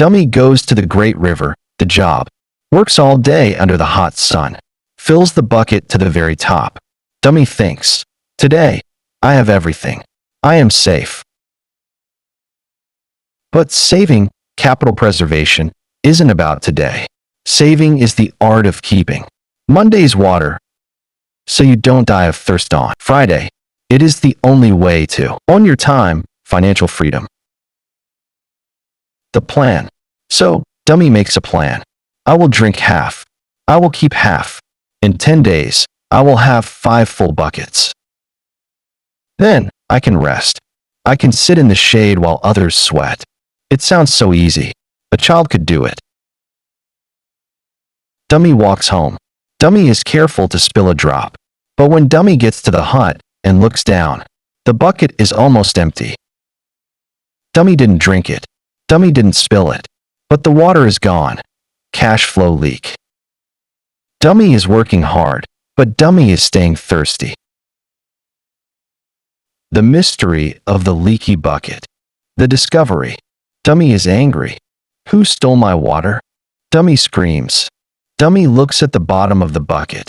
Dummy goes to the great river, the job. Works all day under the hot sun. Fills the bucket to the very top. Dummy thinks, today, I have everything. I am safe. But saving, capital preservation, isn't about today. Saving is the art of keeping Monday's water so you don't die of thirst on Friday. It is the only way to own your time, financial freedom. The plan. So, Dummy makes a plan. I will drink half. I will keep half. In 10 days, I will have 5 full buckets. Then, I can rest. I can sit in the shade while others sweat. It sounds so easy. A child could do it. Dummy walks home. Dummy is careful to spill a drop. But when Dummy gets to the hut and looks down, the bucket is almost empty. Dummy didn't drink it. Dummy didn't spill it. But the water is gone. Cash flow leak. Dummy is working hard, but Dummy is staying thirsty. The mystery of the leaky bucket. The discovery. Dummy is angry. Who stole my water? Dummy screams. Dummy looks at the bottom of the bucket.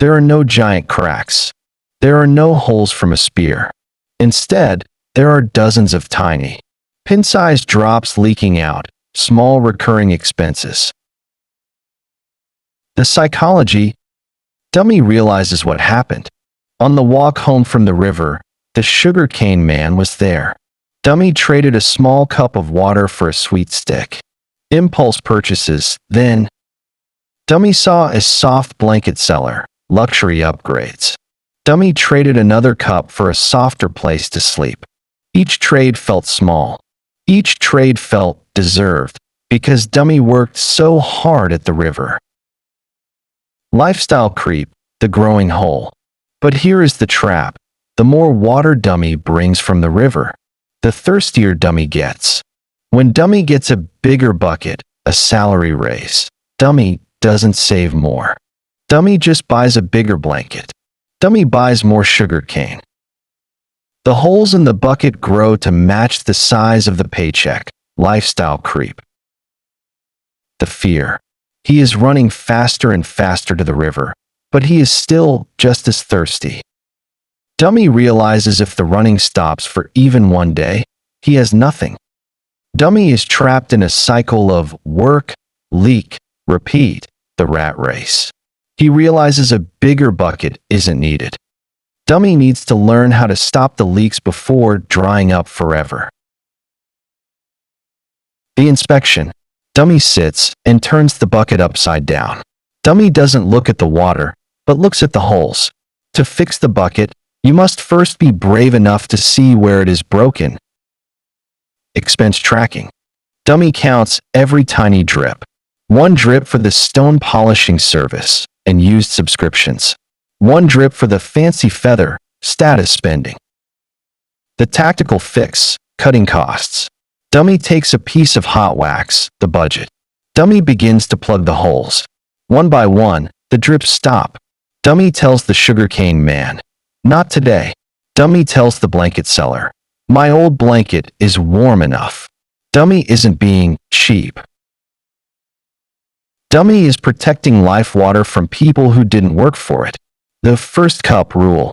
There are no giant cracks. There are no holes from a spear. Instead, there are dozens of tiny, pin-sized drops leaking out, small recurring expenses. The psychology. Dummy realizes what happened. On the walk home from the river, the sugarcane man was there. Dummy traded a small cup of water for a sweet stick. Impulse purchases, then. Dummy saw a soft blanket seller, luxury upgrades. Dummy traded another cup for a softer place to sleep. Each trade felt small. Each trade felt deserved, because Dummy worked so hard at the river. Lifestyle creep, the growing hole. But here is the trap. The more water Dummy brings from the river, the thirstier Dummy gets. When Dummy gets a bigger bucket, a salary raise, Dummy doesn't save more. Dummy just buys a bigger blanket. Dummy buys more sugar cane. The holes in the bucket grow to match the size of the paycheck. Lifestyle creep. The fear. He is running faster and faster to the river, but he is still just as thirsty. Dummy realizes if the running stops for even one day, he has nothing. Dummy is trapped in a cycle of work, leak, repeat, the rat race. He realizes a bigger bucket isn't needed. Dummy needs to learn how to stop the leaks before drying up forever. The inspection. Dummy sits and turns the bucket upside down. Dummy doesn't look at the water, but looks at the holes. To fix the bucket, you must first be brave enough to see where it is broken. Expense tracking. Dummy counts every tiny drip. 1 drip for the stone polishing service and used subscriptions. 1 drip for the fancy feather, status spending. The tactical fix, cutting costs. Dummy takes a piece of hot wax, the budget. Dummy begins to plug the holes. One by one, the drips stop. Dummy tells the sugarcane man, "Not today." Dummy tells the blanket seller, "My old blanket is warm enough." Dummy isn't being cheap. Dummy is protecting life water from people who didn't work for it. The first cup rule.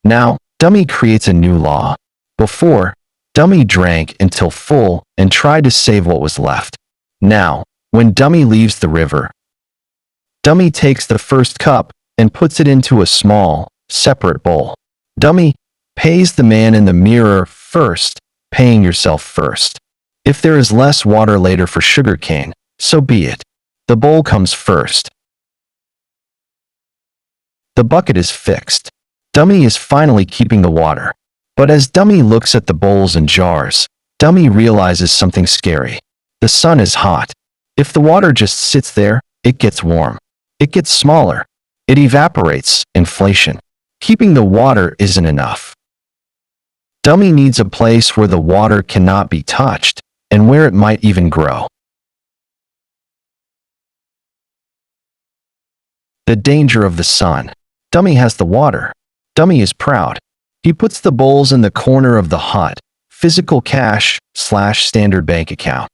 Now, Dummy creates a new law. Before, Dummy drank until full and tried to save what was left. Now, when Dummy leaves the river, Dummy takes the first cup and puts it into a small, separate bowl. Dummy pays the man in the mirror first, paying yourself first. If there is less water later for sugarcane, so be it. The bowl comes first. The bucket is fixed. Dummy is finally keeping the water. But as Dummy looks at the bowls and jars, Dummy realizes something scary. The sun is hot. If the water just sits there, it gets warm. It gets smaller. It evaporates, inflation. Keeping the water isn't enough. Dummy needs a place where the water cannot be touched, and where it might even grow. The danger of the sun. Dummy has the water. Dummy is proud. He puts the bowls in the corner of the hut, physical cash / standard bank account.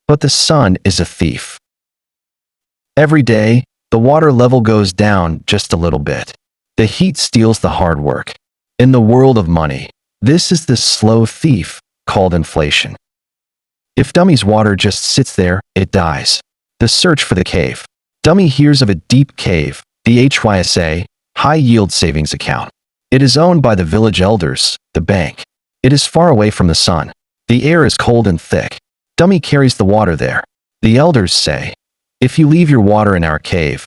But the sun is a thief. Every day, the water level goes down just a little bit. The heat steals the hard work. In the world of money, this is the slow thief called inflation. If Dummy's water just sits there, it dies. The search for the cave. Dummy hears of a deep cave, the HYSA, High Yield Savings Account. It is owned by the village elders, the bank. It is far away from the sun. The air is cold and thick. Dummy carries the water there. The elders say, if you leave your water in our cave,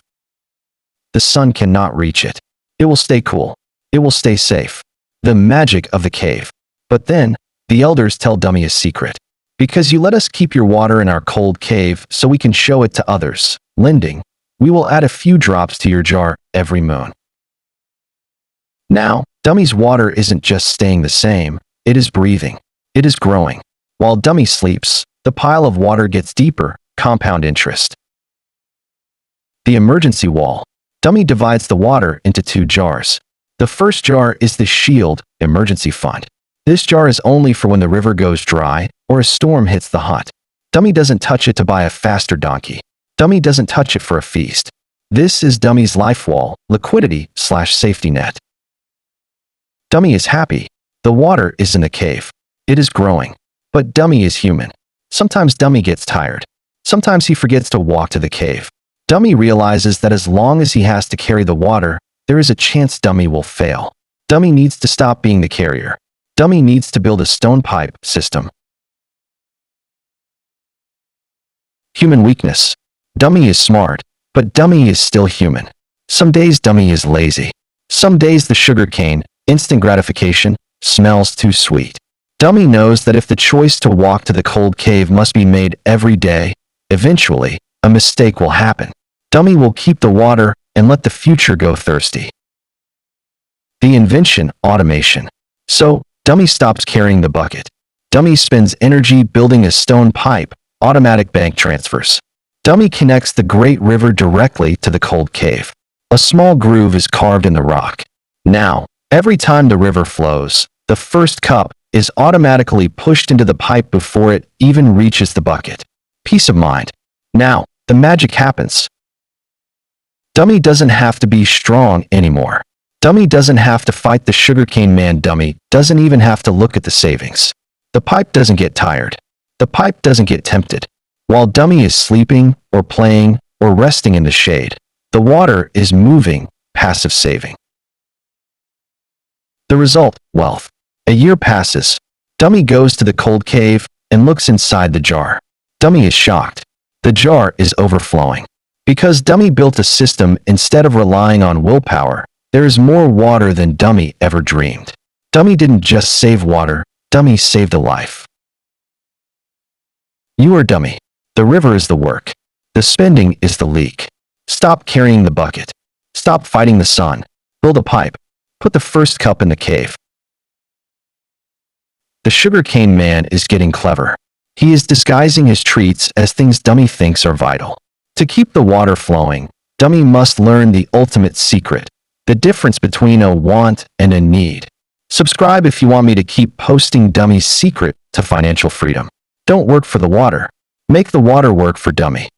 the sun cannot reach it. It will stay cool. It will stay safe. The magic of the cave. But then, the elders tell Dummy a secret. Because you let us keep your water in our cold cave so we can show it to others, lending, we will add a few drops to your jar every moon. Now, Dummy's water isn't just staying the same, it is breathing. It is growing. While Dummy sleeps, the pile of water gets deeper, compound interest. The emergency wall. Dummy divides the water into 2 jars. The first jar is the Shield emergency fund. This jar is only for when the river goes dry or a storm hits the hut. Dummy doesn't touch it to buy a faster donkey. Dummy doesn't touch it for a feast. This is Dummy's life wall, liquidity/safety net. Dummy is happy. The water is in the cave. It is growing. But Dummy is human. Sometimes Dummy gets tired. Sometimes he forgets to walk to the cave. Dummy realizes that as long as he has to carry the water, there is a chance Dummy will fail. Dummy needs to stop being the carrier. Dummy needs to build a stone pipe system. Human weakness. Dummy is smart, but Dummy is still human. Some days Dummy is lazy. Some days the sugar cane, instant gratification, smells too sweet. Dummy knows that if the choice to walk to the cold cave must be made every day, eventually, a mistake will happen. Dummy will keep the water and let the future go thirsty. The invention, automation. So, Dummy stops carrying the bucket. Dummy spends energy building a stone pipe, automatic bank transfers. Dummy connects the great river directly to the cold cave. A small groove is carved in the rock. Now, every time the river flows, the first cup is automatically pushed into the pipe before it even reaches the bucket. Peace of mind. Now, the magic happens. Dummy doesn't have to be strong anymore. Dummy doesn't have to fight the sugarcane man. Dummy doesn't even have to look at the savings. The pipe doesn't get tired. The pipe doesn't get tempted. While Dummy is sleeping, or playing, or resting in the shade, the water is moving, passive saving. The result, wealth. A year passes. Dummy goes to the cold cave and looks inside the jar. Dummy is shocked. The jar is overflowing. Because Dummy built a system instead of relying on willpower, there is more water than Dummy ever dreamed. Dummy didn't just save water, Dummy saved a life. You are Dummy. The river is the work. The spending is the leak. Stop carrying the bucket. Stop fighting the sun. Build a pipe. Put the first cup in the cave. The sugarcane man is getting clever. He is disguising his treats as things Dummy thinks are vital. To keep the water flowing, Dummy must learn the ultimate secret, the difference between a want and a need. Subscribe if you want me to keep posting Dummy's secret to financial freedom. Don't work for the water. Make the water work for Dummy.